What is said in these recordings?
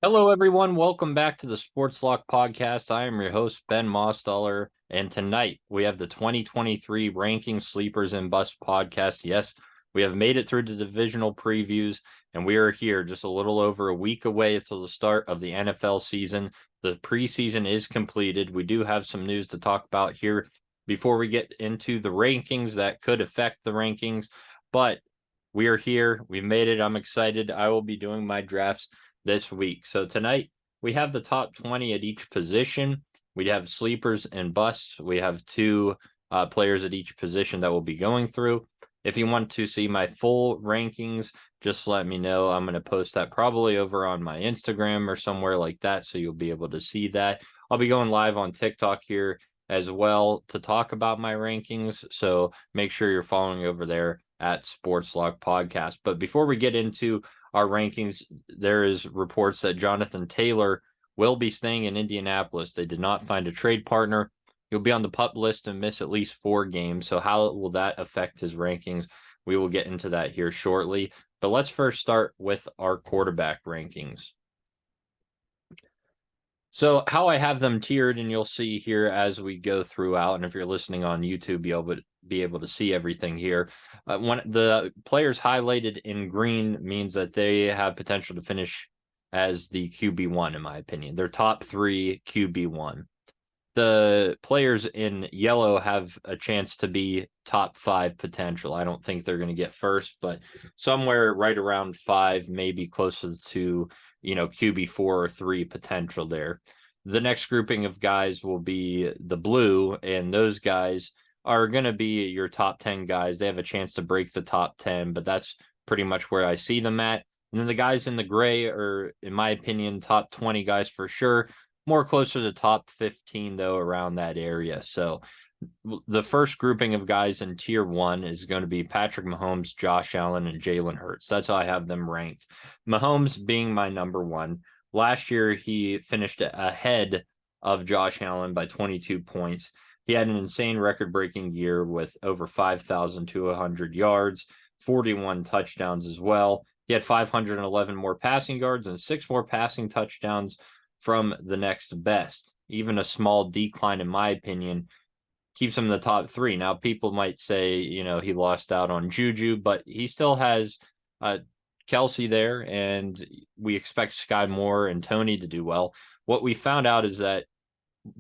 Hello, everyone. Welcome back to the Sports Lock Podcast. I am your host, Ben Mostaller, and tonight we have the 2023 Ranking Sleepers and Bust podcast. Yes, we have made it through the divisional previews, and we are here just a little over a week away until the start of the NFL season. The preseason is completed. We do have some news to talk about here before we get into the rankings that could affect the rankings, but we are here. We made it. I'm excited. I will be doing my drafts this week. So tonight we have the top 20 at each position. We have sleepers and busts. We have two players at each position that we'll be going through. If you want to see my full rankings, just let me know. I'm going to post that probably over on my Instagram or somewhere like that, so you'll be able to see that. I'll be going live on TikTok here as well to talk about my rankings. So make sure you're following over there at Sports Lock Podcast. But before we get into our rankings, there is reports that Jonathan Taylor will be staying in Indianapolis. They did not find a trade partner. He'll be on the PUP list and miss at least 4 games. So how will that affect his rankings? We will get into that here shortly. But let's first start with our quarterback rankings. So how I have them tiered, and you'll see here as we go throughout, and if you're listening on YouTube, you'll be able to see everything here. When the players highlighted in green means that they have potential to finish as the QB1, in my opinion. They're top 3 QB1. The players in yellow have a chance to be top 5 potential. I don't think they're going to get first, but somewhere right around 5, maybe closer to, QB4 or 3 potential there. The next grouping of guys will be the blue, and those guys are going to be your top 10 guys. They have a chance to break the top 10, but that's pretty much where I see them at. And then the guys in the gray are, in my opinion, top 20 guys for sure. More closer to top 15, though, around that area. So the first grouping of guys in tier 1 is going to be Patrick Mahomes, Josh Allen, and Jalen Hurts. That's how I have them ranked. Mahomes being my number 1. Last year, he finished ahead of Josh Allen by 22 points. He had an insane record-breaking year with over 5,200 yards, 41 touchdowns as well. He had 511 more passing yards and 6 more passing touchdowns from the next best. Even a small decline, in my opinion, keeps him in the top 3. Now, people might say, he lost out on Juju, but he still has Kelsey there, and we expect Sky Moore and Tony to do well. What we found out is that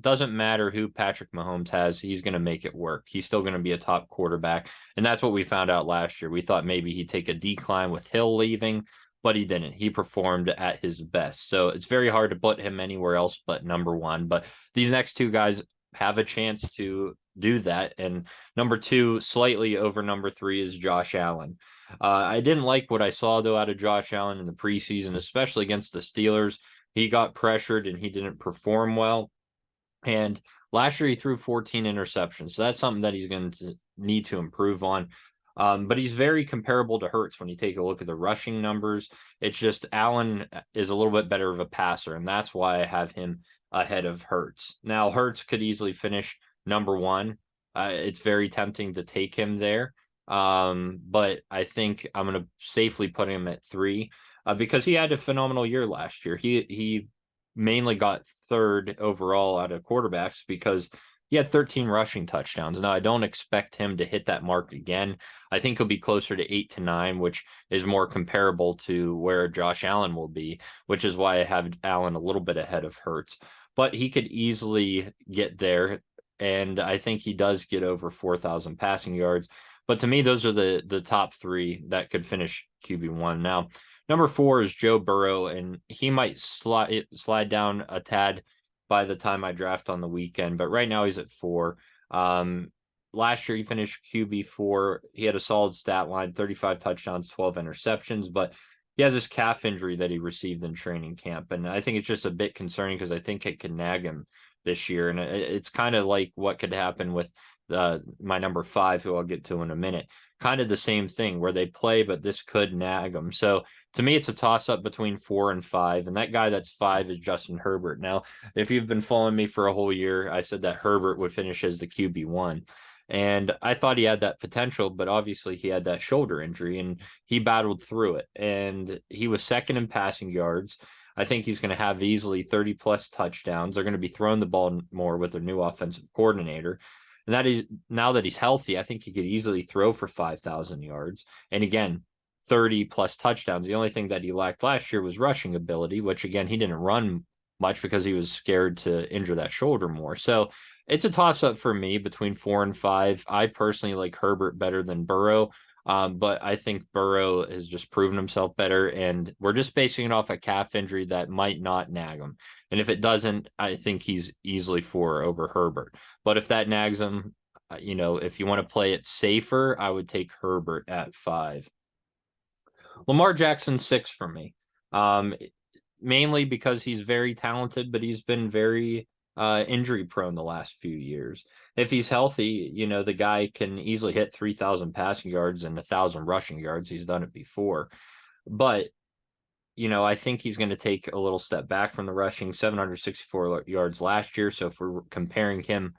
doesn't matter who Patrick Mahomes has, he's going to make it work. He's still going to be a top quarterback, and that's what we found out last year. We thought maybe he'd take a decline with Hill leaving, but he didn't. He performed at his best. So it's very hard to put him anywhere else but number 1. But these next 2 guys have a chance to do that. And number 2, slightly over number 3, is Josh Allen. I didn't like what I saw, though, out of Josh Allen in the preseason, especially against the Steelers. He got pressured and he didn't perform well. And last year he threw 14 interceptions. So that's something that he's going to need to improve on. But he's very comparable to Hurts when you take a look at the rushing numbers. It's just Allen is a little bit better of a passer, and that's why I have him ahead of Hurts. Now, Hurts could easily finish number 1. It's very tempting to take him there. But I think I'm going to safely put him at 3 because he had a phenomenal year last year. He mainly got 3rd overall out of quarterbacks because he had 13 rushing touchdowns. Now, I don't expect him to hit that mark again. I think he'll be closer to 8 to 9, which is more comparable to where Josh Allen will be, which is why I have Allen a little bit ahead of Hurts. But he could easily get there, and I think he does get over 4,000 passing yards. But to me, those are the top 3 that could finish QB1. Now, number 4 is Joe Burrow, and he might slide down a tad by the time I draft on the weekend, but right now he's at 4. Last year he finished QB4. He had a solid stat line, 35 touchdowns, 12 interceptions, but he has this calf injury that he received in training camp, and I think it's just a bit concerning because I think it can nag him this year, and it's kind of like what could happen with my number 5, who I'll get to in a minute. Kind of the same thing where they play, but this could nag them. So to me, it's a toss up between 4 and 5. And that guy that's 5 is Justin Herbert. Now, if you've been following me for a whole year, I said that Herbert would finish as the QB1. And I thought he had that potential, but obviously he had that shoulder injury and he battled through it. And he was 2nd in passing yards. I think he's going to have easily 30 plus touchdowns. They're going to be throwing the ball more with their new offensive coordinator. And that is, now that he's healthy, I think he could easily throw for 5,000 yards. And again, 30 plus touchdowns. The only thing that he lacked last year was rushing ability, which again, he didn't run much because he was scared to injure that shoulder more. So it's a toss up for me between 4 and 5. I personally like Herbert better than Burrow. But I think Burrow has just proven himself better, and we're just basing it off a calf injury that might not nag him. And if it doesn't, I think he's easily 4 over Herbert. But if that nags him, if you want to play it safer, I would take Herbert at 5. Lamar Jackson 6 for me. Mainly because he's very talented, but he's been very injury prone the last few years. If he's healthy, the guy can easily hit 3,000 passing yards and 1,000 rushing yards. He's done it before. But, I think he's going to take a little step back from the rushing, 764 yards last year. So if we're comparing him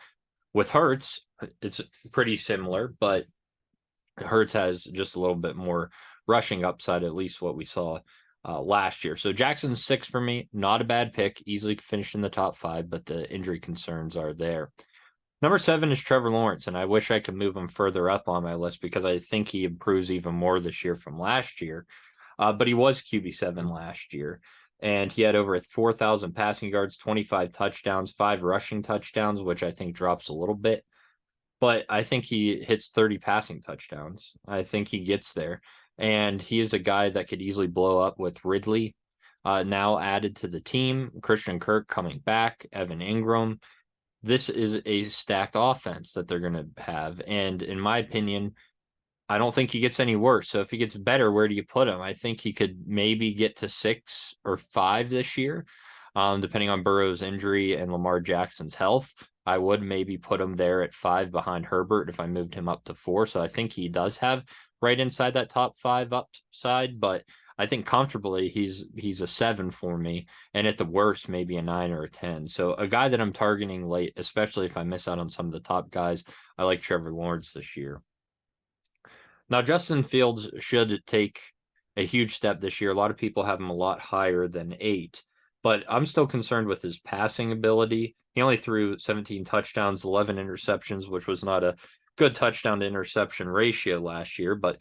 with Hurts, it's pretty similar, but Hurts has just a little bit more rushing upside, at least what we saw last year. So Jackson's 6 for me, not a bad pick, easily finished in the top 5, but the injury concerns are there. Number 7 is Trevor Lawrence, and I wish I could move him further up on my list because I think he improves even more this year from last year. But he was QB7 last year, and he had over 4,000 passing yards, 25 touchdowns, 5 rushing touchdowns, which I think drops a little bit. But I think he hits 30 passing touchdowns. I think he gets there. And he is a guy that could easily blow up with Ridley now added to the team. Christian Kirk coming back, Evan Ingram. This is a stacked offense that they're going to have. And in my opinion, I don't think he gets any worse. So if he gets better, where do you put him? I think he could maybe get to 6 or 5 this year, depending on Burrow's injury and Lamar Jackson's health. I would maybe put him there at 5 behind Herbert if I moved him up to 4. So I think he does have right inside that top 5 upside, but I think comfortably he's a 7 for me, and at the worst maybe a 9 or a 10. So a guy that I'm targeting late, especially if I miss out on some of the top guys. I like Trevor Lawrence this year. Now Justin Fields should take a huge step this year. A lot of people have him a lot higher than 8, but I'm still concerned with his passing ability. He only threw 17 touchdowns, 11 interceptions, which was not a good touchdown to interception ratio last year, but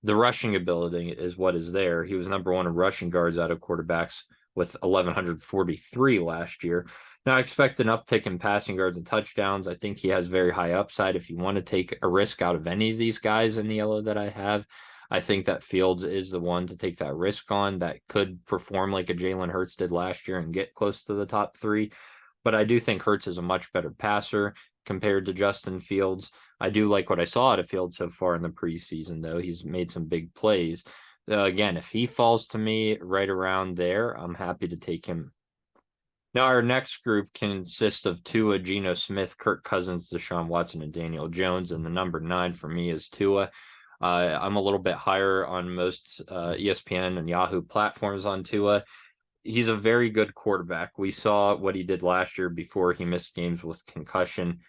the rushing ability is what is there. He was number 1 in rushing yards out of quarterbacks with 1,143 last year. Now I expect an uptick in passing yards and touchdowns. I think he has very high upside. If you want to take a risk out of any of these guys in the yellow that I have, I think that Fields is the one to take that risk on that could perform like a Jalen Hurts did last year and get close to the top 3. But I do think Hurts is a much better passer compared to Justin Fields. I do like what I saw out of Fields so far in the preseason, though. He's made some big plays. Again, if he falls to me right around there, I'm happy to take him. Now, our next group consists of Tua, Geno Smith, Kirk Cousins, Deshaun Watson, and Daniel Jones. And the number 9 for me is Tua. I'm a little bit higher on most ESPN and Yahoo platforms on Tua. He's a very good quarterback. We saw what he did last year before he missed games with concussion.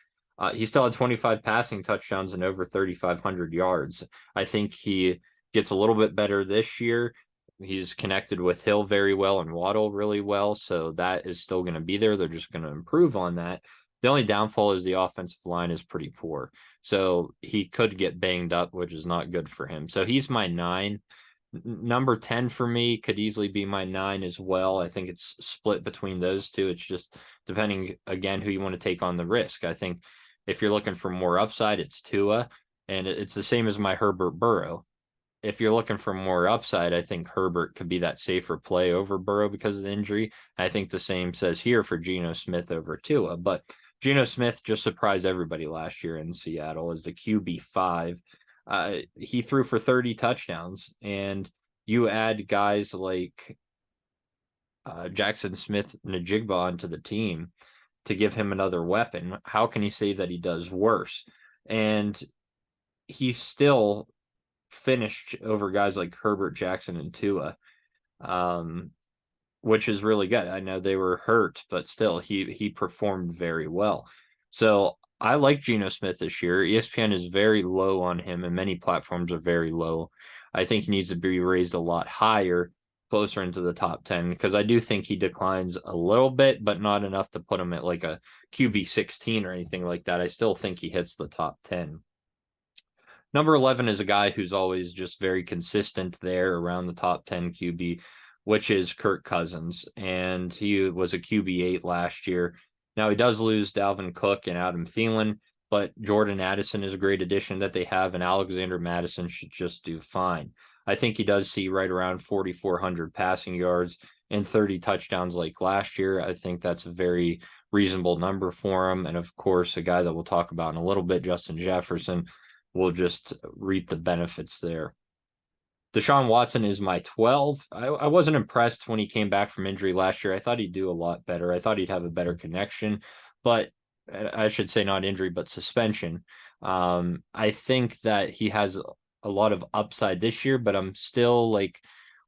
He still had 25 passing touchdowns and over 3,500 yards. I think he gets a little bit better this year. He's connected with Hill very well and Waddle really well, so that is still going to be there. They're just going to improve on that. The only downfall is the offensive line is pretty poor, so he could get banged up, which is not good for him. So he's my 9. Number 10 for me could easily be my 9 as well. I think it's split between those two. It's just depending, again, who you want to take on the risk. I think if you're looking for more upside, it's Tua, and it's the same as my Herbert Burrow. If you're looking for more upside, I think Herbert could be that safer play over Burrow because of the injury. I think the same says here for Geno Smith over Tua, but Geno Smith just surprised everybody last year in Seattle as the QB5. He threw for 30 touchdowns, and you add guys like Jackson Smith-Njigba onto the team to give him another weapon. How can you say that he does worse? And he still finished over guys like Herbert, Jackson, and Tua, which is really good. I know they were hurt, but still, he performed very well. So I like Geno Smith this year. ESPN is very low on him, and many platforms are very low. I think he needs to be raised a lot higher. closer into the top 10, because I do think he declines a little bit, but not enough to put him at like a QB 16 or anything like that. I still think he hits the top 10. Number 11 is a guy who's always just very consistent there around the top 10 QB, which is Kirk Cousins. And he was a QB 8 last year. Now he does lose Dalvin Cook and Adam Thielen, but Jordan Addison is a great addition that they have, and Alexander Mattison should just do fine. I think he does see right around 4,400 passing yards and 30 touchdowns like last year. I think that's a very reasonable number for him. And of course, a guy that we'll talk about in a little bit, Justin Jefferson, will just reap the benefits there. Deshaun Watson is my 12. I wasn't impressed when he came back from injury last year. I thought he'd do a lot better. I thought he'd have a better connection, but I should say not injury, but suspension. I think that he has a lot of upside this year, but I'm still like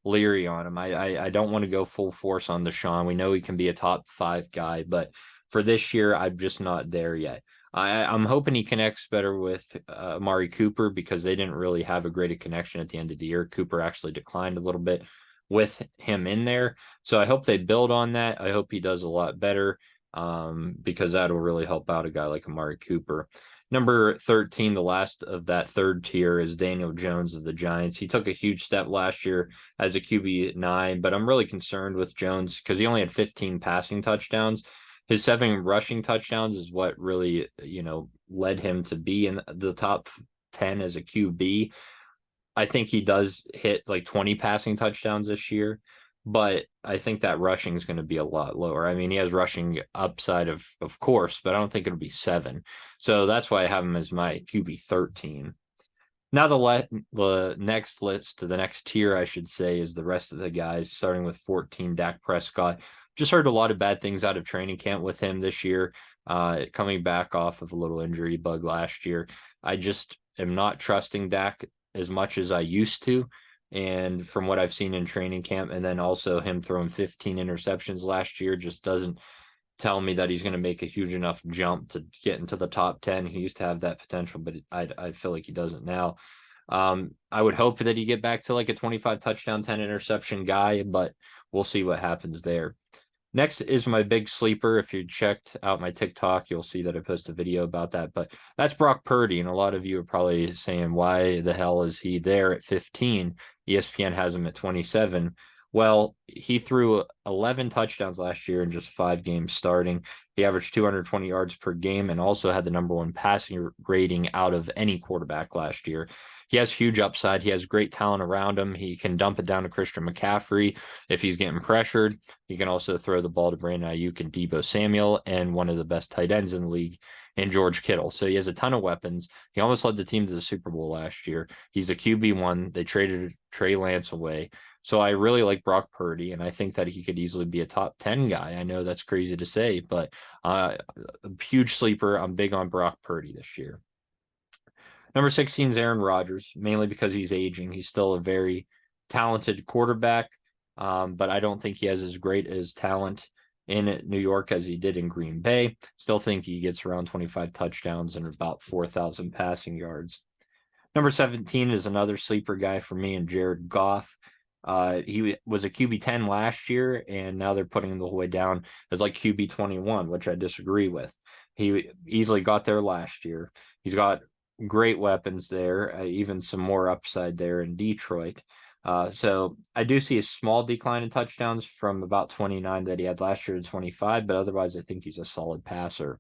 leery on him. I don't want to go full force on Deshaun. We know he can be a top 5 guy, but for this year, I'm just not there yet. I'm hoping he connects better with Amari Cooper, because they didn't really have a great connection at the end of the year. Cooper actually declined a little bit with him in there. So I hope they build on that. I hope he does a lot better, because that'll really help out a guy like Amari Cooper. Number 13, the last of that third tier, is Daniel Jones of the Giants. He took a huge step last year as a QB9, but I'm really concerned with Jones because he only had 15 passing touchdowns. His 7 rushing touchdowns is what really, led him to be in the top 10 as a QB. I think he does hit like 20 passing touchdowns this year, but I think that rushing is going to be a lot lower. I mean, he has rushing upside of course, but I don't think it'll be 7. So that's why I have him as my QB 13. Now the next list, the next tier, I should say, is the rest of the guys, starting with 14, Dak Prescott. Just heard a lot of bad things out of training camp with him this year, coming back off of a little injury bug last year. I just am not trusting Dak as much as I used to. And from what I've seen in training camp, and then also him throwing 15 interceptions last year, just doesn't tell me that he's going to make a huge enough jump to get into the top 10. He used to have that potential, but I feel like he doesn't now. I would hope that he get back to like a 25 touchdown, 10 interception guy, but we'll see what happens there. Next is my big sleeper. If you checked out my TikTok, you'll see that I posted a video about that, but that's Brock Purdy. And a lot of you are probably saying, why the hell is he there at 15? ESPN has him at 27. Well, he threw 11 touchdowns last year in just 5 games starting. He averaged 220 yards per game and also had the number 1 passing rating out of any quarterback last year. He has huge upside. He has great talent around him. He can dump it down to Christian McCaffrey if he's getting pressured. He can also throw the ball to Brandon Ayuk and Deebo Samuel, and one of the best tight ends in the league in George Kittle. So he has a ton of weapons. He almost led the team to the Super Bowl last year. He's a QB1. They traded Trey Lance away. So I really like Brock Purdy, and I think that he could easily be a top 10 guy. I know that's crazy to say, but a huge sleeper. I'm big on Brock Purdy this year. Number 16 is Aaron Rodgers, mainly because he's aging. He's still a very talented quarterback, but I don't think he has as great as talent in New York as he did in Green Bay. Still think he gets around 25 touchdowns and about 4,000 passing yards. Number 17 is another sleeper guy for me, and Jared Goff. He was a QB 10 last year, and now they're putting him the whole way down as like QB 21, which I disagree with. He easily got there last year. He's got great weapons there, even some more upside there in Detroit. So I do see a small decline in touchdowns from about 29 that he had last year to 25, but otherwise I think he's a solid passer.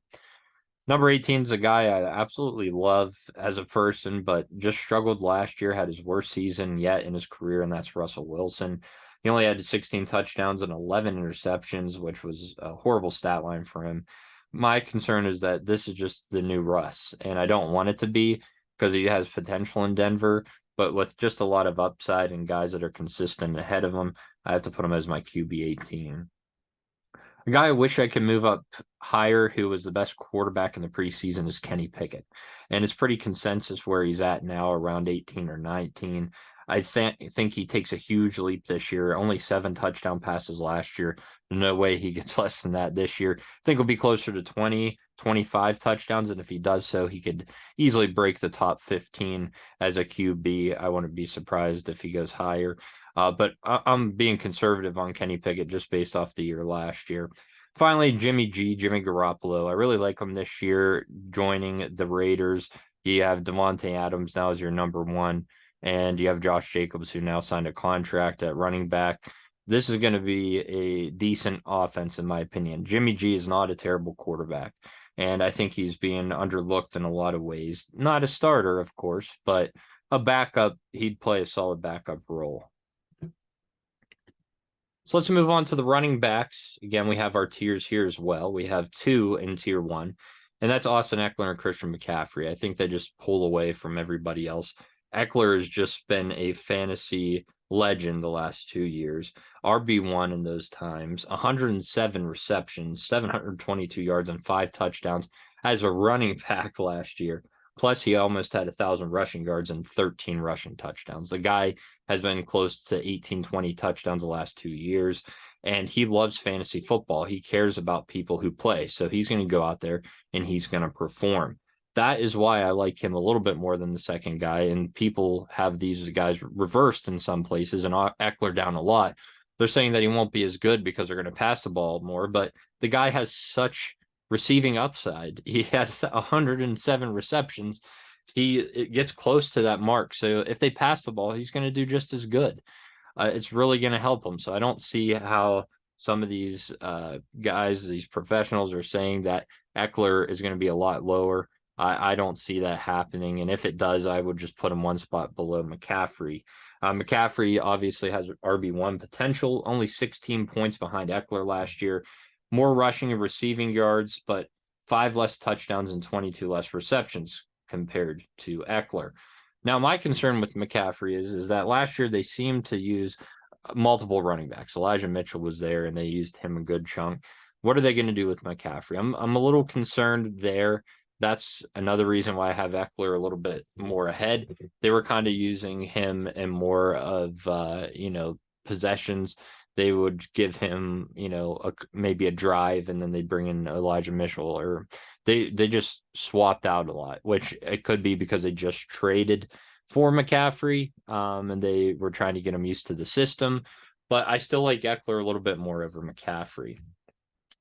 Number 18 is a guy I absolutely love as a person, but just struggled last year, had his worst season yet in his career, and that's Russell Wilson. He only had 16 touchdowns and 11 interceptions, which was a horrible stat line for him. My concern is that this is just the new Russ, and I don't want it to be because he has potential in Denver, but with just a lot of upside and guys that are consistent ahead of him, I have to put him as my QB 18. A guy I wish I could move up higher who was the best quarterback in the preseason is Kenny Pickett. And it's pretty consensus where he's at now, around 18 or 19. I think he takes a huge leap this year. Only 7 touchdown passes last year. No way he gets less than that this year. I think he'll be closer to 20, 25 touchdowns. And if he does so, he could easily break the top 15 as a QB. I wouldn't be surprised if he goes higher. But I'm being conservative on Kenny Pickett just based off the year last year. Finally, Jimmy Garoppolo. I really like him this year joining the Raiders. You have Devontae Adams now as your number one, and you have Josh Jacobs, who now signed a contract at running back. This is going to be a decent offense, in my opinion. Jimmy G is not a terrible quarterback, and I think he's being underlooked in a lot of ways. Not a starter, of course, but a backup. He'd play a solid backup role. So let's move on to the running backs. Again, we have our tiers here as well. We have two in tier one, and that's Austin Eckler and Christian McCaffrey. I think they just pull away from everybody else. Eckler has just been a fantasy legend the last 2 years. RB1 in those times, 107 receptions, 722 yards, and 5 touchdowns as a running back last year. Plus, he almost had 1,000 rushing yards and 13 rushing touchdowns. The guy has been close to 18, 20 touchdowns the last 2 years, and he loves fantasy football. He cares about people who play, so he's going to go out there and he's going to perform. That is why I like him a little bit more than the second guy, and people have these guys reversed in some places and Eckler down a lot. They're saying that he won't be as good because they're going to pass the ball more, but the guy has such receiving upside. He had 107 receptions. It gets close to that mark. So if they pass the ball, he's going to do just as good. It's really going to help him. So I don't see how some of these guys, these professionals, are saying that Eckler is going to be a lot lower. I don't see that happening. And if it does, I would just put him one spot below McCaffrey. McCaffrey obviously has RB1 potential, only 16 points behind Eckler last year. More rushing and receiving yards, but 5 less touchdowns and 22 less receptions compared to Eckler. Now, my concern with McCaffrey is that last year they seemed to use multiple running backs. Elijah Mitchell was there, and they used him a good chunk. What are they going to do with McCaffrey? I'm a little concerned there. That's another reason why I have Eckler a little bit more ahead. They were kind of using him in more of possessions. They would give him, maybe a drive, and then they'd bring in Elijah Mitchell, or they just swapped out a lot, which it could be because they just traded for McCaffrey, and they were trying to get him used to the system. But I still like Eckler a little bit more over McCaffrey.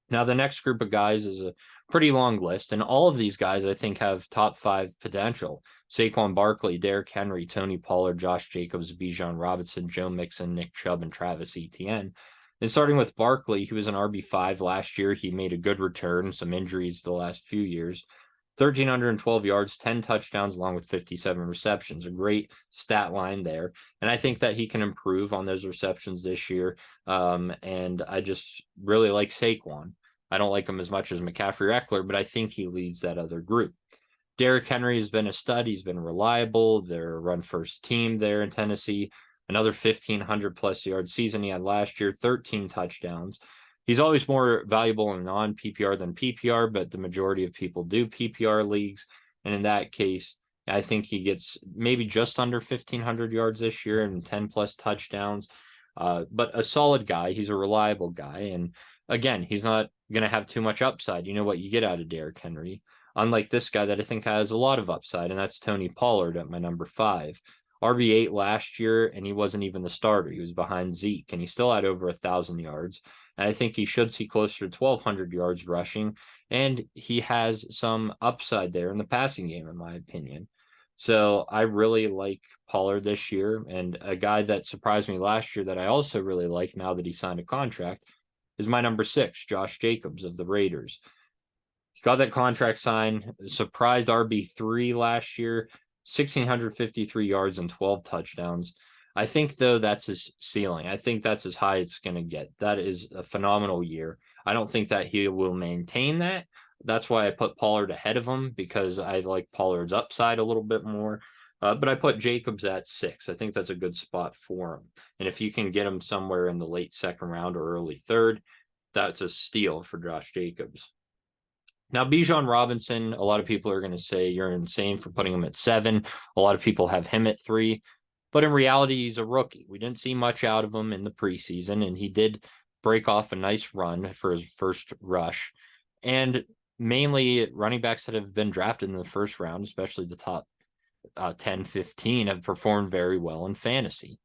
Now, the next group of guys is a pretty long list, and all of these guys I think have top 5 potential. Saquon Barkley, Derrick Henry, Tony Pollard, Josh Jacobs, Bijan Robinson, Joe Mixon, Nick Chubb, and Travis Etienne. And starting with Barkley, he was an RB5 last year. He made a good return, some injuries the last few years. 1,312 yards, 10 touchdowns, along with 57 receptions. A great stat line there. And I think that he can improve on those receptions this year. And I just really like Saquon. I don't like him as much as McCaffrey or Eckler, but I think he leads that other group. Derrick Henry has been a stud. He's been reliable. They're a run-first team there in Tennessee. Another 1,500-plus yard season he had last year, 13 touchdowns. He's always more valuable in non-PPR than PPR, but the majority of people do PPR leagues. And in that case, I think he gets maybe just under 1,500 yards this year and 10-plus touchdowns. But a solid guy. He's a reliable guy. And again, he's not going to have too much upside. You know what you get out of Derrick Henry. Unlike this guy that I think has a lot of upside, and that's Tony Pollard at my number 5. RB8 last year, and he wasn't even the starter. He was behind Zeke, and he still had over 1,000 yards. And I think he should see closer to 1,200 yards rushing, and he has some upside there in the passing game, in my opinion. So I really like Pollard this year, and a guy that surprised me last year that I also really like now that he signed a contract is my number 6, Josh Jacobs of the Raiders. He got that contract signed, surprised RB3 last year, 1,653 yards and 12 touchdowns. I think, though, that's his ceiling. I think that's as high it's going to get. That is a phenomenal year. I don't think that he will maintain that. That's why I put Pollard ahead of him, because I like Pollard's upside a little bit more. But I put Jacobs at 6. I think that's a good spot for him. And if you can get him somewhere in the late second round or early third, that's a steal for Josh Jacobs. Now, Bijan Robinson, a lot of people are going to say you're insane for putting him at 7. A lot of people have him at 3. But in reality, he's a rookie. We didn't see much out of him in the preseason, and he did break off a nice run for his first rush. And mainly running backs that have been drafted in the first round, especially the top 10, 15, have performed very well in fantasy.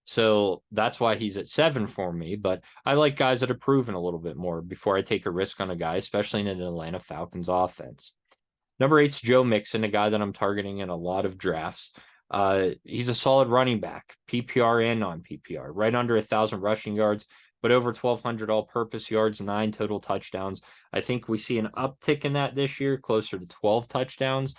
So that's why he's at 7 for me. But I like guys that have proven a little bit more before I take a risk on a guy, especially in an Atlanta Falcons offense. Number 8's Joe Mixon, a guy that I'm targeting in a lot of drafts. He's a solid running back, PPR and non-PPR, right under 1,000 rushing yards, but over 1,200 all-purpose yards, 9 total touchdowns. I think we see an uptick in that this year, closer to 12 touchdowns,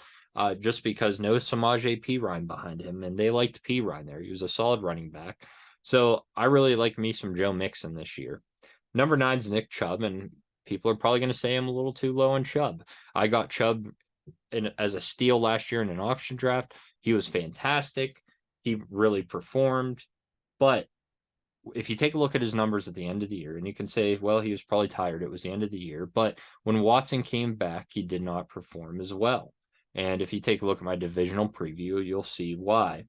just because no Samaje Perine behind him, and they liked Perine there. He was a solid running back. So I really like me some Joe Mixon this year. Number 9's Nick Chubb, and people are probably going to say I'm a little too low on Chubb. I got Chubb as a steal last year in an auction draft. He was fantastic. He really performed. But if you take a look at his numbers at the end of the year, and you can say, well, he was probably tired. It was the end of the year. But when Watson came back, he did not perform as well. And if you take a look at my divisional preview, you'll see why.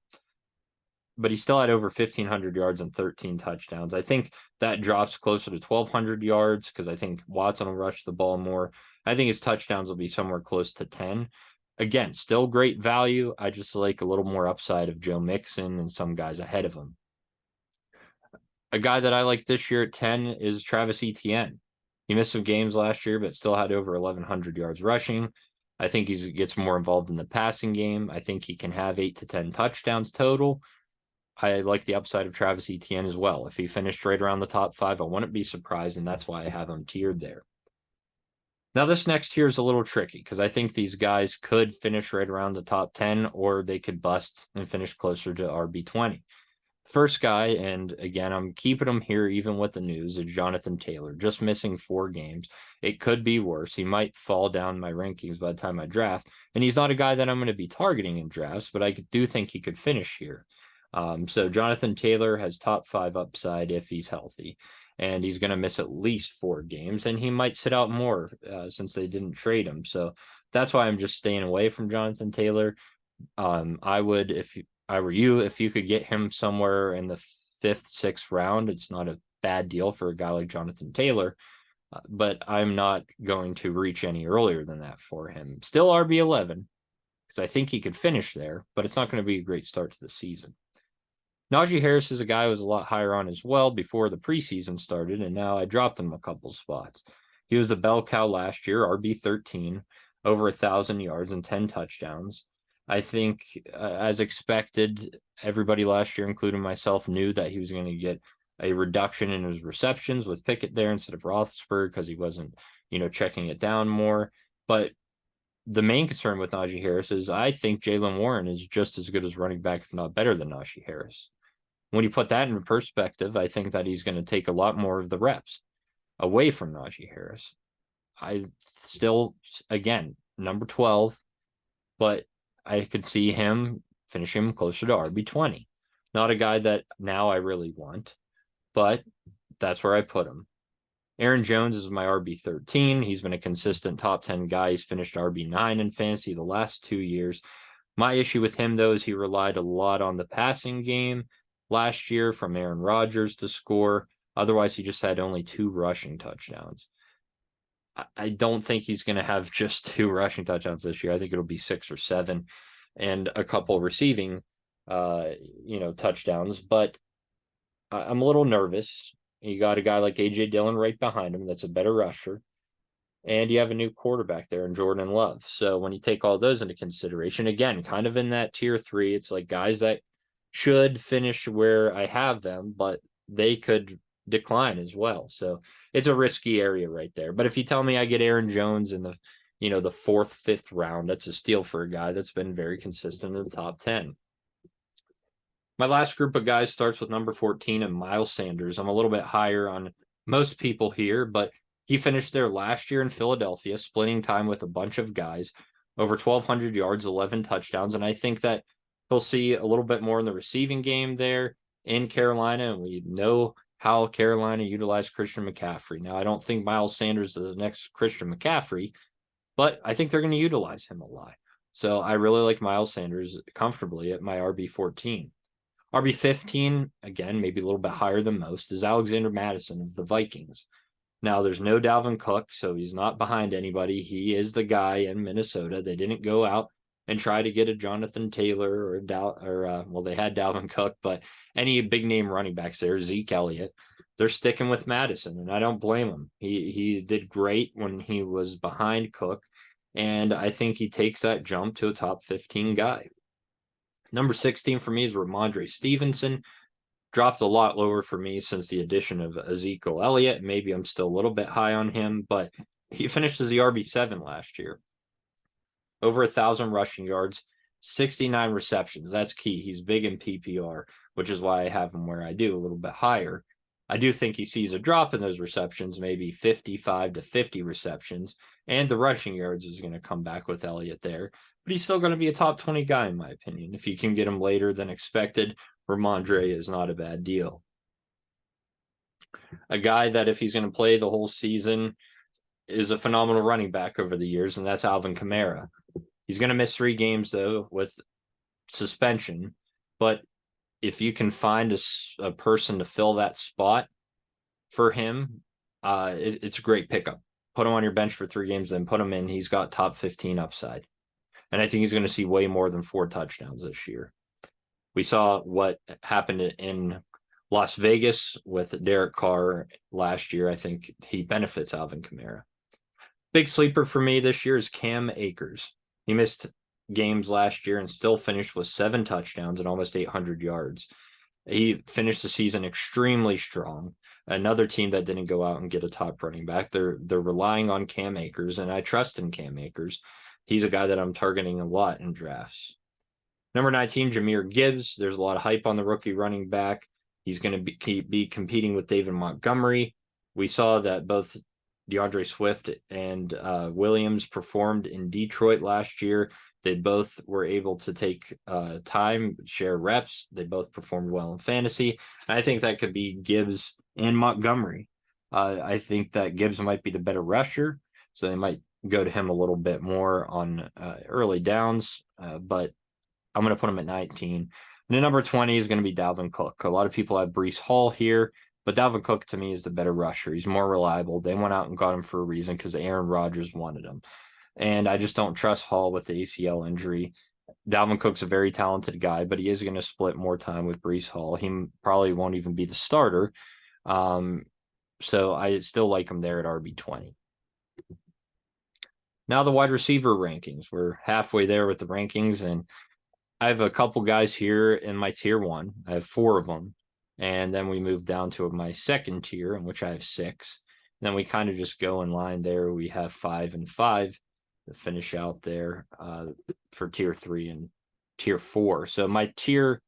But he still had over 1,500 yards and 13 touchdowns. I think that drops closer to 1,200 yards because I think Watson will rush the ball more. I think his touchdowns will be somewhere close to 10. Again, still great value. I just like a little more upside of Joe Mixon and some guys ahead of him. A guy that I like this year at 10 is Travis Etienne. He missed some games last year, but still had over 1,100 yards rushing. I think he gets more involved in the passing game. I think he can have 8 to 10 touchdowns total. I like the upside of Travis Etienne as well. If he finished right around the top 5, I wouldn't be surprised, and that's why I have him tiered there. Now, this next tier is a little tricky because I think these guys could finish right around the top 10, or they could bust and finish closer to RB20. First guy, and again, I'm keeping him here even with the news, is Jonathan Taylor, just missing 4 games. It could be worse. He might fall down my rankings by the time I draft, and he's not a guy that I'm going to be targeting in drafts, but I do think he could finish here. So Jonathan Taylor has top 5 upside if he's healthy, and he's going to miss at least 4 games, and he might sit out more since they didn't trade him. So that's why I'm just staying away from Jonathan Taylor. I would, if I were you, if you could get him somewhere in the 5th, 6th round, it's not a bad deal for a guy like Jonathan Taylor, but I'm not going to reach any earlier than that for him. Still RB11, because I think he could finish there, but it's not going to be a great start to the season. Najee Harris is a guy who was a lot higher on as well before the preseason started, and now I dropped him a couple spots. He was the bell cow last year, RB13, over 1,000 yards and 10 touchdowns. I think, as expected, everybody last year, including myself, knew that he was going to get a reduction in his receptions with Pickett there instead of Roethlisberger because he wasn't, checking it down more. But the main concern with Najee Harris is I think Jaylen Warren is just as good as running back, if not better than Najee Harris. When you put that in perspective, I think that he's going to take a lot more of the reps away from Najee Harris. I still, again, number 12, but I could see him finishing him closer to RB20. Not a guy that now I really want, but that's where I put him. Aaron Jones is my RB13. He's been a consistent top 10 guy. He's finished RB9 in fantasy the last 2 years. My issue with him, though, is he relied a lot on the passing game last year from Aaron Rodgers to score. Otherwise, he just had only 2 rushing touchdowns. I don't think he's going to have just 2 rushing touchdowns this year. I think it'll be 6 or 7 and a couple receiving, touchdowns. But I'm a little nervous. You got a guy like A.J. Dillon right behind him that's a better rusher. And you have a new quarterback there in Jordan Love. So when you take all those into consideration, again, kind of in that tier 3, it's like guys that should finish where I have them, but they could decline as well. So it's a risky area right there. But if you tell me I get Aaron Jones in the 4th, 5th round, that's a steal for a guy that's been very consistent in the top 10. My last group of guys starts with number 14 and Miles Sanders. I'm a little bit higher on most people here, but he finished there last year in Philadelphia, splitting time with a bunch of guys, over 1,200 yards, 11 touchdowns. And I think that he'll see a little bit more in the receiving game there in Carolina. And we know how Carolina utilized Christian McCaffrey. Now, I don't think Miles Sanders is the next Christian McCaffrey, but I think they're going to utilize him a lot. So I really like Miles Sanders comfortably at my RB14. RB15, again, maybe a little bit higher than most, is Alexander Mattison of the Vikings. Now, there's no Dalvin Cook, so he's not behind anybody. He is the guy in Minnesota. They didn't go out and try to get a Jonathan Taylor or well, they had Dalvin Cook, but any big name running backs there, Zeke Elliott, they're sticking with Madison, and I don't blame him. He did great when he was behind Cook, and I think he takes that jump to a top 15 guy. Number 16 for me is Rhamondre Stevenson. Dropped a lot lower for me since the addition of Ezekiel Elliott. Maybe I'm still a little bit high on him, but he finished as the RB7 last year. Over 1,000 rushing yards, 69 receptions. That's key. He's big in PPR, which is why I have him where I do, a little bit higher. I do think he sees a drop in those receptions, maybe 55 to 50 receptions, and the rushing yards is going to come back with Elliott there. But he's still going to be a top 20 guy, in my opinion. If you can get him later than expected, Rhamondre is not a bad deal. A guy that if he's going to play the whole season is a phenomenal running back over the years, and that's Alvin Kamara. He's going to miss 3 games, though, with suspension. But if you can find a person to fill that spot for him, it's a great pickup. Put him on your bench for 3 games, then put him in. He's got top 15 upside. And I think he's going to see way more than 4 touchdowns this year. We saw what happened in Las Vegas with Derek Carr last year. I think he benefits Alvin Kamara. Big sleeper for me this year is Cam Akers. He missed games last year and still finished with 7 touchdowns and almost 800 yards. He finished the season extremely strong. Another team that didn't go out and get a top running back. They're relying on Cam Akers, and I trust in Cam Akers. He's a guy that I'm targeting a lot in drafts. Number 19, Jahmyr Gibbs. There's a lot of hype on the rookie running back. He's going to be competing with David Montgomery. We saw that both DeAndre Swift and Williams performed in Detroit last year. They both were able to take time, share reps. They both performed well in fantasy. I think that could be Gibbs and Montgomery. I think that Gibbs might be the better rusher, so they might go to him a little bit more on early downs, but I'm going to put him at 19. And then number 20 is going to be Dalvin Cook. A lot of people have Breece Hall here, but Dalvin Cook to me is the better rusher. He's more reliable. They went out and got him for a reason because Aaron Rodgers wanted him. And I just don't trust Hall with the ACL injury. Dalvin Cook's a very talented guy, but he is going to split more time with Breece Hall. He probably won't even be the starter. So I still like him there at RB20. Now the wide receiver rankings. We're halfway there with the rankings, and I have a couple guys here in my tier 1. I have 4 of them. And then we move down to my second tier, in which I have 6. And then we kind of just go in line there. We have 5 and 5 to finish out there for tier 3 and tier 4. So my tier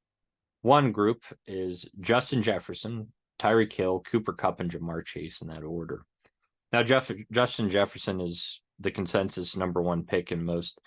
1 group is Justin Jefferson, Tyreek Hill, Cooper Kupp, and Jamar Chase in that order. Now, Justin Jefferson is the consensus number 1 pick in most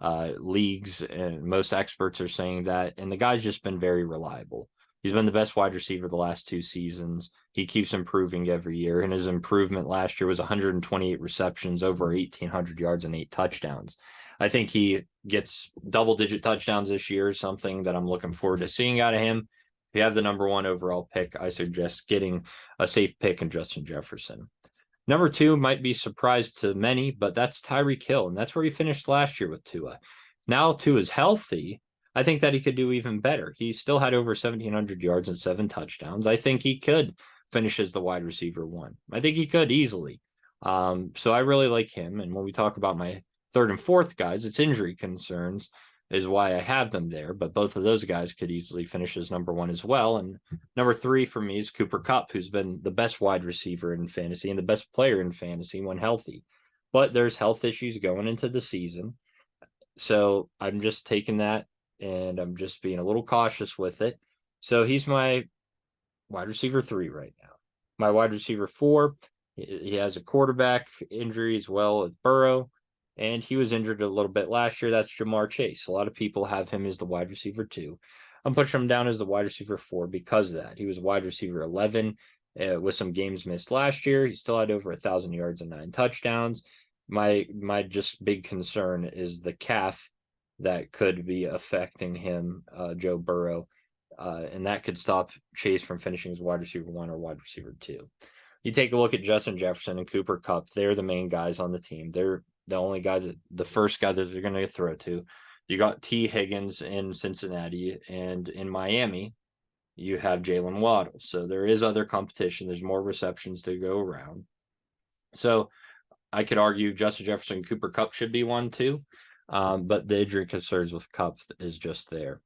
leagues, and most experts are saying that. And the guy's just been very reliable. He's been the best wide receiver the last 2 seasons. He keeps improving every year, and his improvement last year was 128 receptions, over 1,800 yards, and 8 touchdowns. I think he gets double-digit touchdowns this year, something that I'm looking forward to seeing out of him. If you have the number 1 overall pick, I suggest getting a safe pick in Justin Jefferson. Number 2 might be a surprise to many, but that's Tyreek Hill, and that's where he finished last year with Tua. Now Tua is healthy. I think that he could do even better. He still had over 1,700 yards and 7 touchdowns. I think he could finish as the wide receiver 1. I think he could easily. So I really like him. And when we talk about my 3rd and 4th guys, it's injury concerns is why I have them there. But both of those guys could easily finish as number 1 as well. And number 3 for me is Cooper Kupp, who's been the best wide receiver in fantasy and the best player in fantasy when healthy. But there's health issues going into the season. So I'm just taking that, and I'm just being a little cautious with it. So he's my wide receiver 3 right now. My wide receiver 4, he has a quarterback injury as well with Burrow, and he was injured a little bit last year. That's Jamar Chase. A lot of people have him as the wide receiver 2. I'm pushing him down as the wide receiver 4 because of that. He was wide receiver 11 with some games missed last year. He still had over 1,000 yards and 9 touchdowns. My just big concern is the calf that could be affecting him, Joe Burrow, and that could stop Chase from finishing as wide receiver 1 or wide receiver 2. You take a look at Justin Jefferson and Cooper Kupp. They're the main guys on the team. They're the only guy the first guy that they're going to throw to. You got T. Higgins in Cincinnati, and in Miami, you have Jalen Waddle. So there is other competition. There's more receptions to go around. So I could argue Justin Jefferson, Cooper Kupp should be one too. But the injury concerns with Kupp is just there.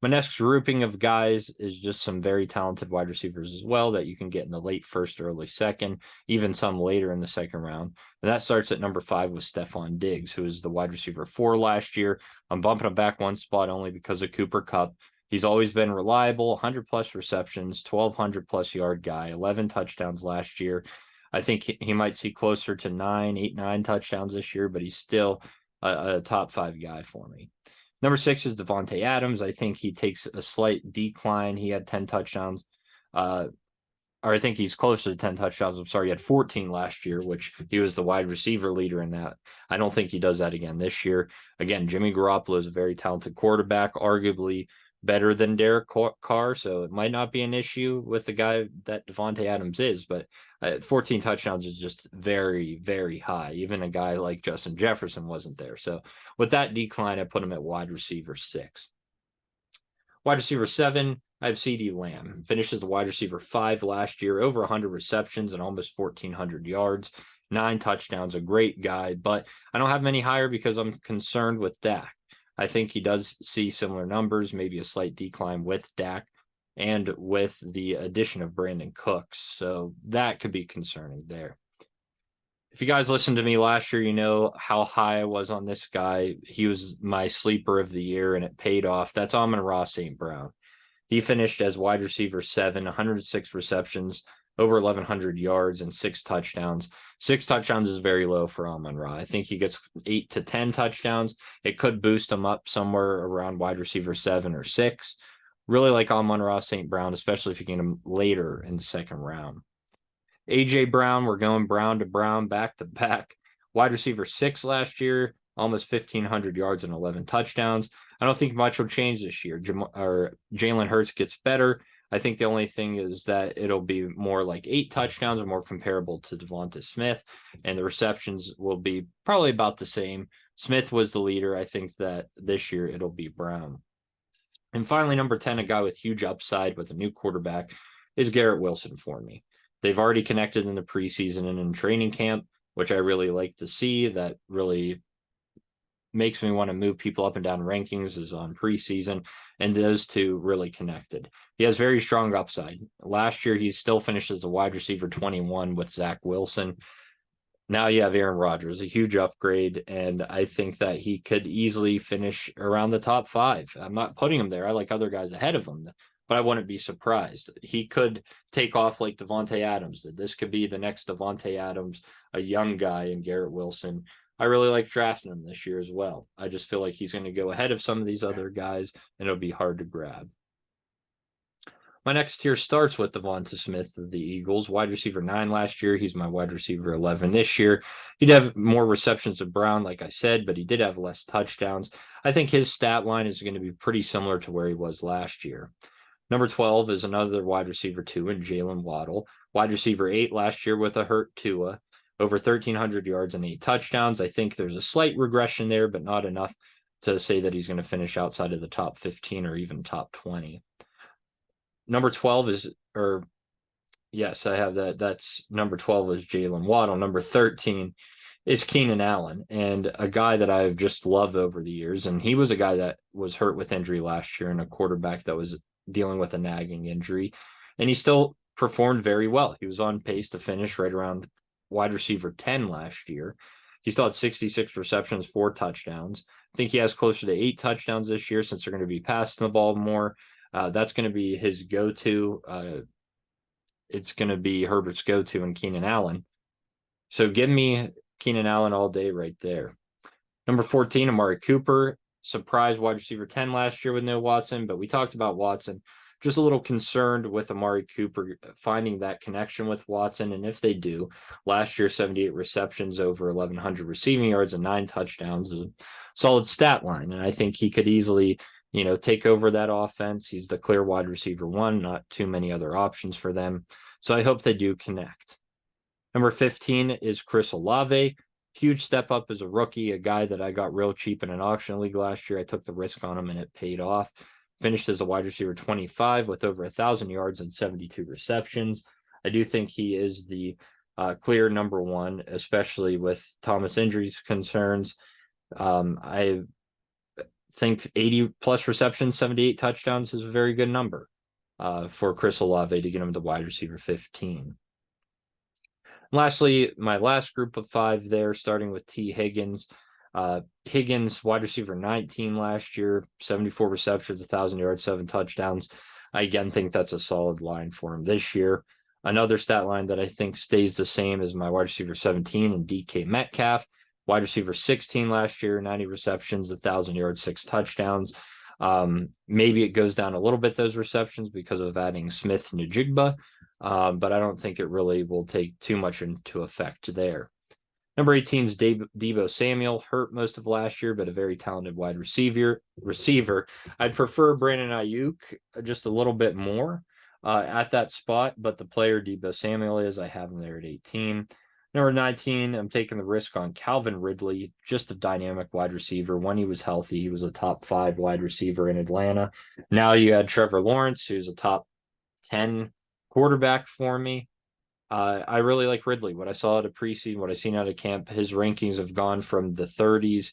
My next grouping of guys is just some very talented wide receivers as well that you can get in the late first, early second, even some later in the second round. And that starts at number 5 with Stephon Diggs, who is the wide receiver 4 last year. I'm bumping him back one spot only because of Cooper Kupp. He's always been reliable, 100 plus receptions, 1,200 plus yard guy, 11 touchdowns last year. I think he might see closer to 9 touchdowns this year, but he's still a top 5 guy for me. Number 6 is Davante Adams. I think he takes a slight decline. He had 10 touchdowns. Or I think he's closer to 10 touchdowns. I'm sorry, he had 14 last year, which he was the wide receiver leader in that. I don't think he does that again this year. Again, Jimmy Garoppolo is a very talented quarterback, arguably better than Derek Carr, so it might not be an issue with the guy that Davante Adams is, but 14 touchdowns is just very, very high. Even a guy like Justin Jefferson wasn't there. So with that decline, I put him at wide receiver 6. Wide receiver 7, I have CeeDee Lamb. Finished as the wide receiver 5 last year, over 100 receptions and almost 1,400 yards, 9 touchdowns, a great guy, but I don't have many higher because I'm concerned with Dak. I think he does see similar numbers, maybe a slight decline with Dak and with the addition of Brandon Cooks. So that could be concerning there. If you guys listened to me last year, you know how high I was on this guy. He was my sleeper of the year, and it paid off. That's Amon-Ra St. Brown. He finished as wide receiver 7, 106 receptions, over 1,100 yards, and 6 touchdowns. 6 touchdowns is very low for Amon-Ra. I think he gets 8 to 10 touchdowns. It could boost him up somewhere around wide receiver 7 or 6. Really like Amon-Ra St. Brown, especially if you get him later in the second round. A.J. Brown, we're going Brown to Brown back to back. Wide receiver 6 last year, almost 1,500 yards and 11 touchdowns. I don't think much will change this year. Jalen Hurts gets better. I think the only thing is that it'll be more like 8 touchdowns or more comparable to Devonta Smith, and the receptions will be probably about the same. Smith was the leader. I think that this year it'll be Brown. And finally, number 10, a guy with huge upside with a new quarterback, is Garrett Wilson for me. They've already connected in the preseason and in training camp, which I really like to see. That really makes me want to move people up and down rankings is on preseason, and those two really connected. He has very strong upside. Last year, he still finished as the wide receiver 21 with Zach Wilson. Now you have Aaron Rodgers, a huge upgrade, and I think that he could easily finish around the top 5. I'm not putting him there. I like other guys ahead of him, but I wouldn't be surprised. He could take off like Davante Adams. This could be the next Davante Adams, a young guy in Garrett Wilson. I really like drafting him this year as well. I just feel like he's going to go ahead of some of these other guys, and it'll be hard to grab. My next tier starts with Devonta Smith of the Eagles, wide receiver 9 last year. He's my wide receiver 11 this year. He'd have more receptions than Brown, like I said, but he did have less touchdowns. I think his stat line is going to be pretty similar to where he was last year. Number 12 is another wide receiver 2 in Jalen Waddle, wide receiver 8 last year with a hurt Tua, over 1,300 yards and 8 touchdowns. I think there's a slight regression there, but not enough to say that he's going to finish outside of the top 15 or even top 20. Number 12 is, or yes, I have that. That's number 12 is Jalen Waddle. Number 13 is Keenan Allen, and a guy that I've just loved over the years. And he was a guy that was hurt with injury last year and a quarterback that was dealing with a nagging injury, and he still performed very well. He was on pace to finish right around wide receiver 10 last year. He still had 66 receptions, 4 touchdowns. I think he has closer to 8 touchdowns this year since they're going to be passing the ball more. That's going to be his go-to. It's going to be Herbert's go-to and Keenan Allen. So give me Keenan Allen all day right there. Number 14, Amari Cooper. Surprise wide receiver 10 last year with no Watson, but we talked about Watson. Just a little concerned with Amari Cooper finding that connection with Watson. And if they do, last year, 78 receptions, over 1,100 receiving yards and 9 touchdowns is a solid stat line. And I think he could easily, take over that offense. He's the clear wide receiver 1, not too many other options for them. So I hope they do connect. Number 15 is Chris Olave. huge step up as a rookie, a guy that I got real cheap in an auction league last year. I took the risk on him and it paid off. Finished as a wide receiver 25 with over 1,000 yards and 72 receptions. I do think he is the clear number one, especially with Thomas injuries concerns. I think 80 plus receptions, 78 touchdowns is a very good number for Chris Olave to get him to wide receiver 15. Lastly, my last group of 5 there, starting with T. Higgins. Higgins, wide receiver 19 last year, 74 receptions, 1,000 yards, 7 touchdowns. I again think that's a solid line for him this year. Another stat line that I think stays the same is my wide receiver 17 and DK Metcalf. Wide receiver 16 last year, 90 receptions, 1,000 yards, 6 touchdowns. Maybe it goes down a little bit, those receptions, because of adding Smith-Njigba, but I don't think it really will take too much into effect there. Number 18 is Deebo Samuel, hurt most of last year, but a very talented wide receiver. I'd prefer Brandon Ayuk just a little bit more at that spot, but the player Deebo Samuel is, I have him there at 18. Number 19, I'm taking the risk on Calvin Ridley, just a dynamic wide receiver. When he was healthy, he was a top 5 wide receiver in Atlanta. Now you had Trevor Lawrence, who's a top 10 quarterback for me. I really like Ridley. What I saw at a preseason, what I've seen out of camp, his rankings have gone from the 30s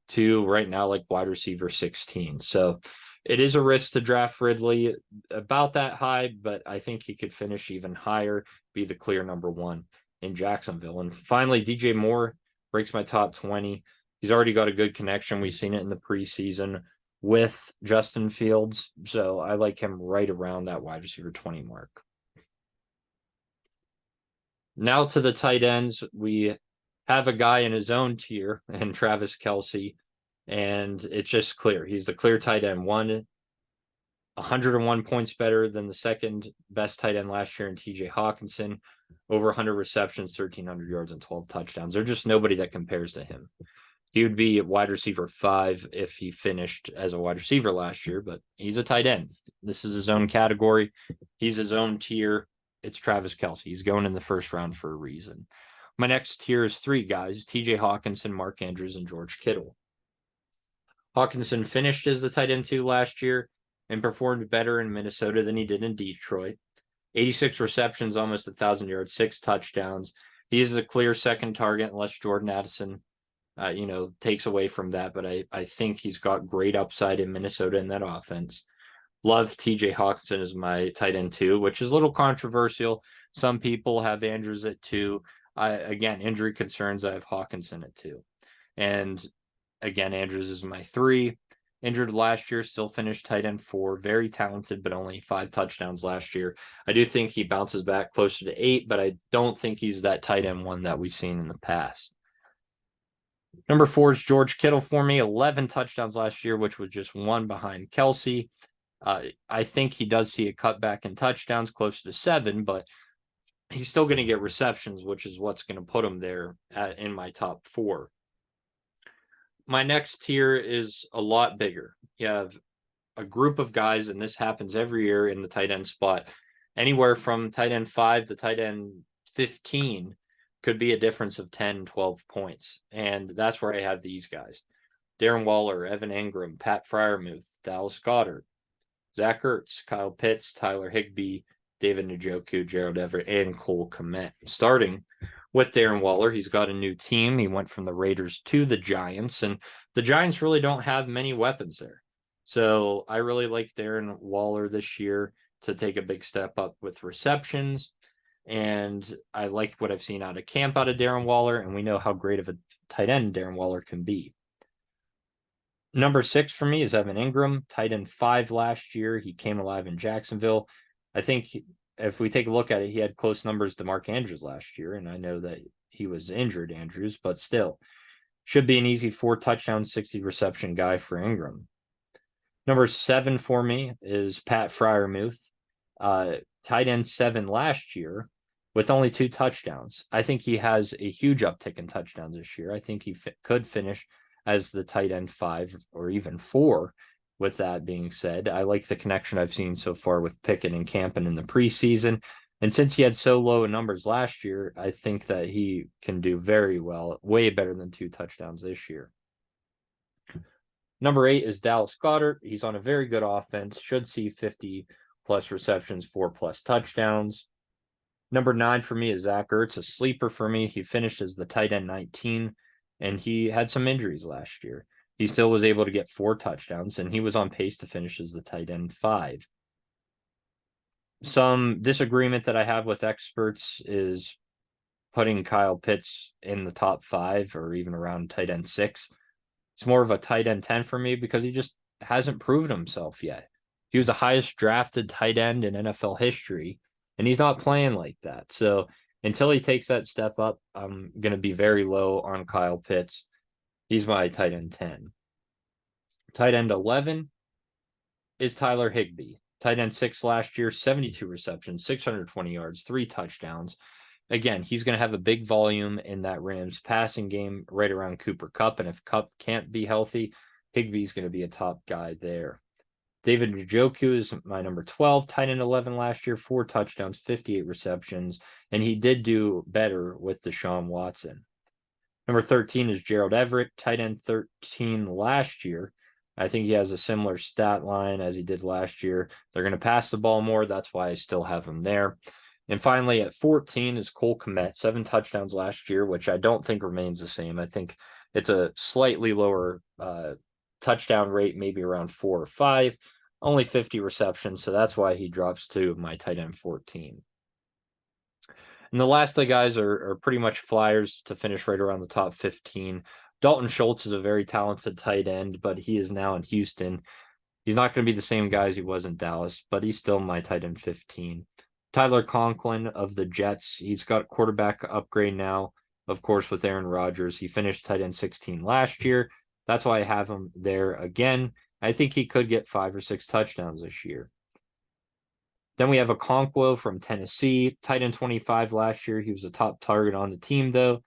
to right now like wide receiver 16. So it is a risk to draft Ridley about that high, but I think he could finish even higher, be the clear number 1 in Jacksonville. And finally, DJ Moore breaks my top 20. He's already got a good connection. We've seen it in the preseason with Justin Fields. So I like him right around that wide receiver 20 mark. Now to the tight ends, we have a guy in his own tier and Travis Kelce, and it's just clear. He's the clear tight end 1, 101 points better than the second best tight end last year in TJ Hawkinson, over 100 receptions, 1,300 yards, and 12 touchdowns. There's just nobody that compares to him. He would be wide receiver 5 if he finished as a wide receiver last year, but he's a tight end. This is his own category. He's his own tier. It's Travis Kelce. He's going in the first round for a reason. My next tier is 3 guys, TJ Hawkinson, Mark Andrews, and George Kittle. Hawkinson finished as the tight end 2 last year and performed better in Minnesota than he did in Detroit. 86 receptions, almost 1,000 yards, 6 touchdowns. He is a clear second target unless Jordan Addison, takes away from that. But I think he's got great upside in Minnesota in that offense. Love TJ Hawkinson as my tight end 2, which is a little controversial. Some people have Andrews at 2. Again, injury concerns, I have Hawkinson at 2. And again, Andrews is my 3. Injured last year, still finished tight end 4. Very talented, but only 5 touchdowns last year. I do think he bounces back closer to 8, but I don't think he's that tight end 1 that we've seen in the past. Number 4 is George Kittle for me. 11 touchdowns last year, which was just 1 behind Kelce. I think he does see a cutback in touchdowns closer to 7, but he's still going to get receptions, which is what's going to put him there in my top 4. My next tier is a lot bigger. You have a group of guys, and this happens every year in the tight end spot. Anywhere from tight end 5 to tight end 15 could be a difference of 10, 12 points. And that's where I have these guys. Darren Waller, Evan Engram, Pat Freiermuth, Dallas Goedert, Zach Ertz, Kyle Pitts, Tyler Higbee, David Njoku, Gerald Everett, and Cole Kmet. Starting with Darren Waller, he's got a new team. He went from the Raiders to the Giants, and the Giants really don't have many weapons there. So I really like Darren Waller this year to take a big step up with receptions. And I like what I've seen out of camp out of Darren Waller, and we know how great of a tight end Darren Waller can be. Number 6 for me is Evan Engram, tight end 5 last year. He came alive in Jacksonville. I think if we take a look at it, he had close numbers to Mark Andrews last year, and I know that he was injured, Andrews, but still should be an easy 4 touchdown, 60 reception guy for Engram. Number 7 for me is Pat Freiermuth, tight end 7 last year with only 2 touchdowns. I think he has a huge uptick in touchdowns this year. I think he could finish as the tight end 5 or even 4. With that being said, I like the connection I've seen so far with Pickett and Campen in the preseason. And since he had so low numbers last year, I think that he can do very well, way better than 2 touchdowns this year. Number 8 is Dallas Goedert. He's on a very good offense, should see 50 plus receptions, 4 plus touchdowns. Number 9 for me is Zach Ertz, a sleeper for me. He finished as the tight end 19, and he had some injuries last year. He still was able to get 4 touchdowns, and he was on pace to finish as the tight end 5. Some disagreement that I have with experts is putting Kyle Pitts in the top 5 or even around tight end 6. It's more of a tight end 10 for me because he just hasn't proven himself yet. He was the highest drafted tight end in NFL history, and he's not playing like that. So until he takes that step up, I'm going to be very low on Kyle Pitts. He's my tight end 10. Tight end 11 is Tyler Higbee. Tight end 6 last year, 72 receptions, 620 yards, 3 touchdowns. Again, he's going to have a big volume in that Rams passing game right around Cooper Kupp. And if Kupp can't be healthy, Higbee's going to be a top guy there. David Njoku is my number 12, tight end 11 last year, 4 touchdowns, 58 receptions. And he did do better with Deshaun Watson. Number 13 is Gerald Everett, tight end 13 last year. I think he has a similar stat line as he did last year. They're going to pass the ball more. That's why I still have him there. And finally, at 14 is Cole Kmet, 7 touchdowns last year, which I don't think remains the same. I think it's a slightly lower touchdown rate, maybe around 4 or 5, only 50 receptions. So that's why he drops to my tight end 14. And the last of the guys are pretty much flyers to finish right around the top 15. Dalton Schultz is a very talented tight end, but he is now in Houston. He's not going to be the same guy as he was in Dallas, but he's still my tight end 15. Tyler Conklin of the Jets, he's got quarterback upgrade now, of course, with Aaron Rodgers. He finished tight end 16 last year. That's why I have him there again. I think he could get 5 or 6 touchdowns this year. Then we have Okonkwo from Tennessee, tight end 25 last year. He was a top target on the team, though,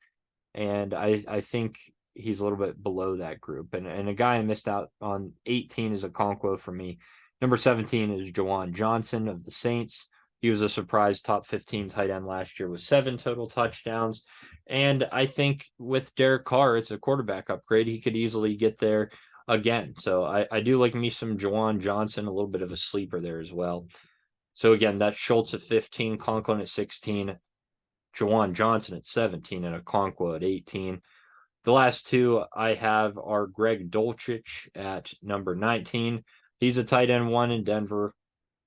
and I think he's a little bit below that group. And a guy I missed out on 18 is Okonkwo for me. Number 17 is Juwan Johnson of the Saints. He was a surprise top 15 tight end last year with 7 total touchdowns. And I think with Derek Carr, it's a quarterback upgrade. He could easily get there again. So I do like me some Juwan Johnson, a little bit of a sleeper there as well. So again, that's Schultz at 15, Conklin at 16, Juwan Johnson at 17, and Okonkwo at 18. The last 2 I have are Greg Dulcich at number 19. He's a tight end 1 in Denver.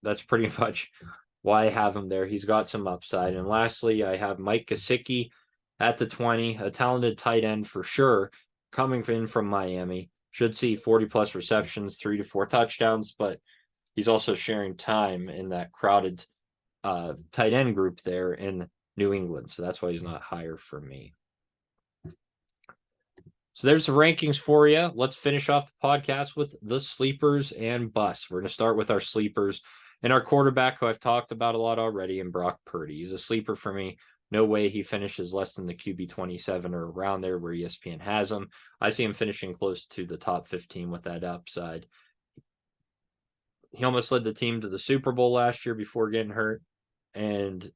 That's pretty much why I have him there. He's got some upside. And lastly, I have Mike Gesicki at the 20, a talented tight end for sure, coming in from Miami. Should see 40 plus receptions, 3 to 4 touchdowns, but he's also sharing time in that crowded tight end group there in New England. So that's why he's not higher for me. So there's the rankings for you. Let's finish off the podcast with the sleepers and busts. We're going to start with our sleepers and our quarterback, who I've talked about a lot already, and Brock Purdy. He's a sleeper for me. No way he finishes less than the QB 27 or around there where ESPN has him. I see him finishing close to the top 15 with that upside. He almost led the team to the Super Bowl last year before getting hurt, and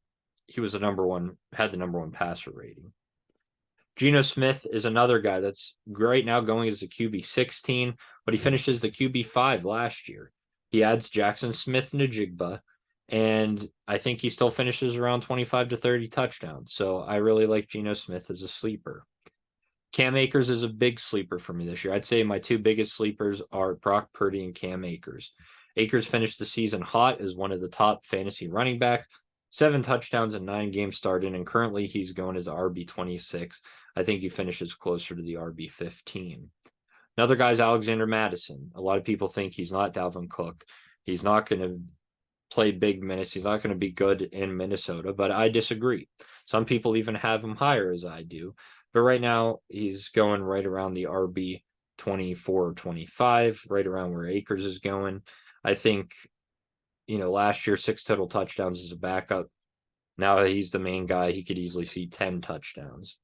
he was had the number 1 passer rating. Geno Smith is another guy that's right now going as a QB 16, but he finishes the QB 5 last year. He adds Jackson Smith-Njigba, and I think he still finishes around 25 to 30 touchdowns. So I really like Geno Smith as a sleeper. Cam Akers is a big sleeper for me this year. I'd say my 2 biggest sleepers are Brock Purdy and Cam Akers. Akers finished the season hot as one of the top fantasy running backs, 7 touchdowns in 9 games started, and currently he's going as RB26. I think he finishes closer to the RB15. Another guy's Alexander Mattison. A lot of people think he's not Dalvin Cook. He's not going to play big minutes. He's not going to be good in Minnesota, but I disagree. Some people even have him higher as I do. But right now, he's going right around the RB 24 or 25, right around where Akers is going. I think, last year, 6 total touchdowns as a backup. Now he's the main guy. He could easily see 10 touchdowns.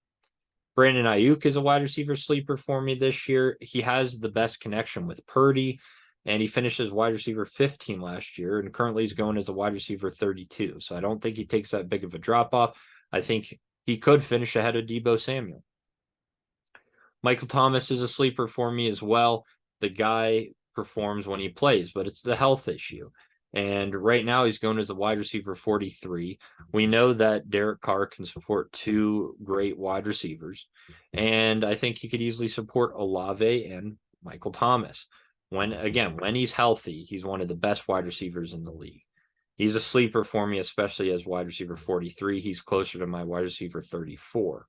Brandon Ayuk is a wide receiver sleeper for me this year. He has the best connection with Purdy. and he finished as wide receiver 15 last year, and currently he's going as a wide receiver 32. So I don't think he takes that big of a drop off. I think he could finish ahead of Deebo Samuel. Michael Thomas is a sleeper for me as well. The guy performs when he plays, but it's the health issue. And right now he's going as a wide receiver 43. We know that Derek Carr can support two great wide receivers. And I think he could easily support Olave and Michael Thomas. When he's healthy, he's one of the best wide receivers in the league. He's a sleeper for me, especially as wide receiver 43. He's closer to my wide receiver 34.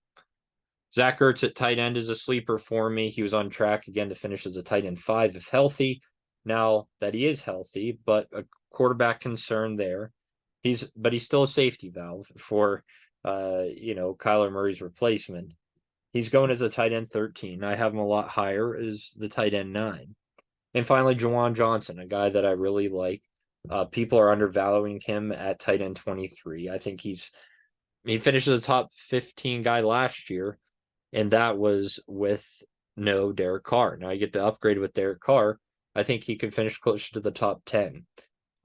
Zach Ertz at tight end is a sleeper for me. He was on track again to finish as a tight end 5 if healthy. Now that he is healthy, but a quarterback concern there. He's still a safety valve for Kyler Murray's replacement. He's going as a tight end 13. I have him a lot higher as the tight end 9. And finally, Juwan Johnson, a guy that I really like. People are undervaluing him at tight end 23. I think he finished as a top 15 guy last year, and that was with no Derek Carr. Now you get the upgrade with Derek Carr. I think he could finish closer to the top 10.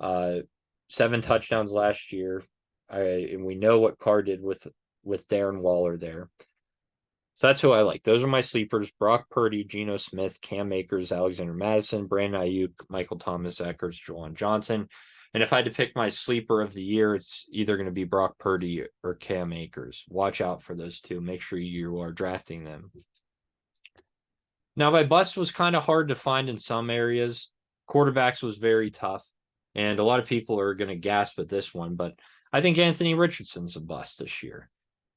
7 touchdowns last year. And we know what Carr did with Darren Waller there. So that's who I like. Those are my sleepers: Brock Purdy, Geno Smith, Cam Akers, Alexander Mattison, Brandon Ayuk, Michael Thomas, Zach Ertz, Juwan Johnson. And if I had to pick my sleeper of the year, it's either going to be Brock Purdy or Cam Akers. Watch out for those two. Make sure you are drafting them. Now, my bust was kind of hard to find in some areas. Quarterbacks was very tough, and a lot of people are going to gasp at this one, but I think Anthony Richardson's a bust this year.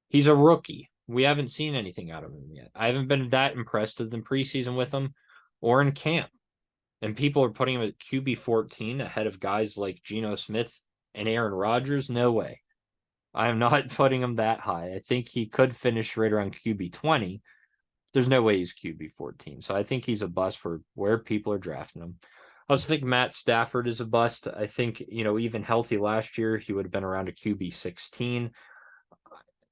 He's a rookie. We haven't seen anything out of him yet. I haven't been that impressed in the preseason with him or in camp. And people are putting him at QB 14 ahead of guys like Geno Smith and Aaron Rodgers. No way. I am not putting him that high. I think he could finish right around QB 20. There's no way he's QB 14. So I think he's a bust for where people are drafting him. I also think Matt Stafford is a bust. I think, even healthy last year, he would have been around a QB 16.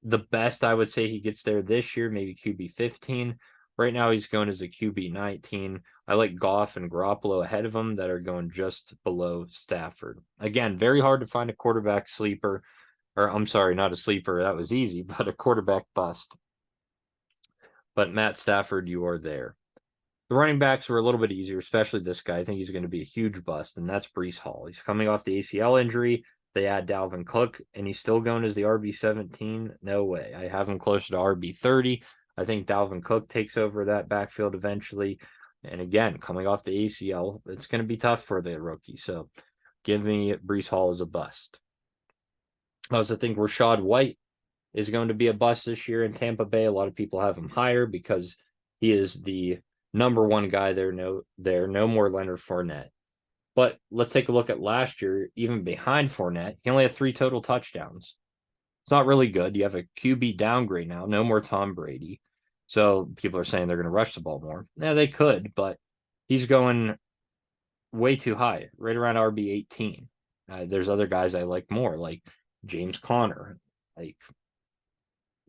The best I would say he gets there this year, maybe QB 15. Right now he's going as a QB 19. I like Goff and Garoppolo ahead of him that are going just below Stafford. Again, very hard to find a quarterback sleeper, or I'm sorry, not a sleeper. That was easy, but a quarterback bust. But Matt Stafford, you are there. The running backs were a little bit easier, especially this guy. I think he's going to be a huge bust, and that's Breece Hall. He's coming off the ACL injury. They add Dalvin Cook, and he's still going as the RB17. No way. I have him closer to RB30. I think Dalvin Cook takes over that backfield eventually. And again, coming off the ACL, it's going to be tough for the rookie. So give me Breece Hall as a bust. I also think Rachaad White is going to be a bust this year in Tampa Bay. A lot of people have him higher because he is the number one guy there. No more Leonard Fournette. But let's take a look at last year, even behind Fournette. He only had 3 total touchdowns. It's not really good. You have a QB downgrade now. No more Tom Brady. So people are saying they're going to rush the ball more. Yeah, they could, but he's going way too high, right around RB18. There's other guys I like more, like James Conner, like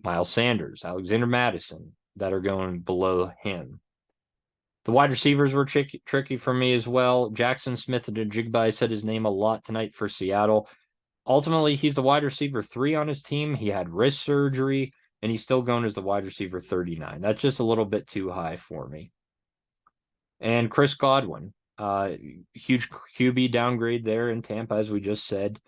Miles Sanders, Alexander Mattison, that are going below him. The wide receivers were tricky for me as well. Jackson Smith-Njigba, I said his name a lot tonight for Seattle. Ultimately, he's the wide receiver 3 on his team. He had wrist surgery, and he's still going as the wide receiver 39. That's just a little bit too high for me. And Chris Godwin, huge QB downgrade there in Tampa, as we just said.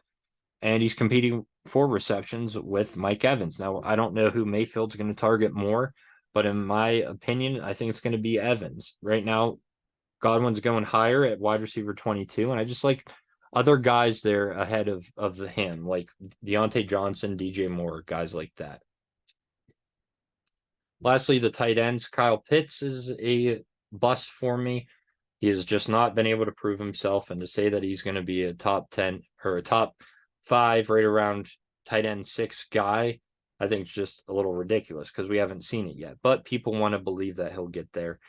And he's competing for receptions with Mike Evans. Now, I don't know who Mayfield's going to target more, but in my opinion, I think it's going to be Evans. Right now, Godwin's going higher at wide receiver 22, and I just like other guys there ahead of him, like Deontay Johnson, DJ Moore, guys like that. Lastly, the tight ends. Kyle Pitts is a bust for me. He has just not been able to prove himself, and to say that he's going to be a top 10 or a top 5 right around tight end 6 guy, I think it's just a little ridiculous because we haven't seen it yet. But people want to believe that he'll get there.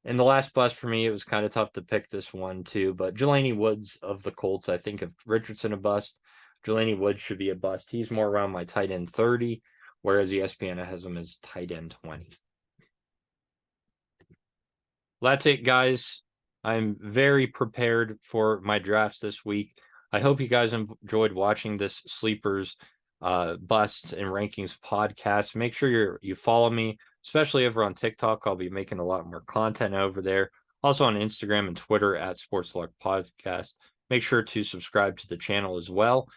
And the last bust for me, it was kind of tough to pick this one too, but Jelani Woods of the Colts, I think of Richardson a bust. Jelani Woods should be a bust. He's more around my tight end 30, whereas ESPN has him as tight end 20. That's it, guys. I'm very prepared for my drafts this week. I hope you guys enjoyed watching this sleepers, busts and rankings podcast. Make sure you follow me, especially over on TikTok. I'll be making a lot more content over there. Also on Instagram and Twitter at Sports Luck Podcast. Make sure to subscribe to the channel as well.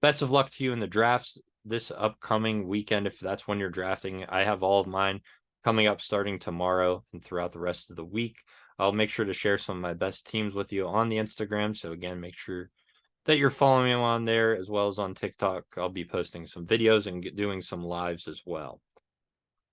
Best of luck to you in the drafts this upcoming weekend. If that's when you're drafting, I have all of mine coming up starting tomorrow and throughout the rest of the week. I'll make sure to share some of my best teams with you on the Instagram. So again, make sure that you're following me on there as well as on TikTok. I'll be posting some videos and doing some lives as well.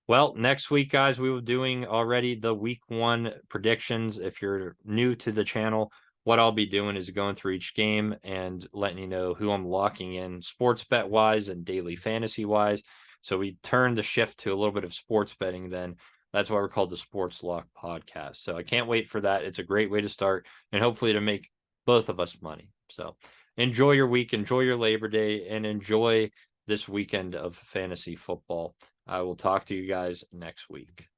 Well, next week, guys, we will be doing already the week 1 predictions. If you're new to the channel, what I'll be doing is going through each game and letting you know who I'm locking in sports bet wise and daily fantasy wise. So we turn the shift to a little bit of sports betting then. That's why we're called the Sports Lock Podcast. So I can't wait for that. It's a great way to start and hopefully to make both of us money. So enjoy your week, enjoy your Labor Day, and enjoy this weekend of fantasy football. I will talk to you guys next week.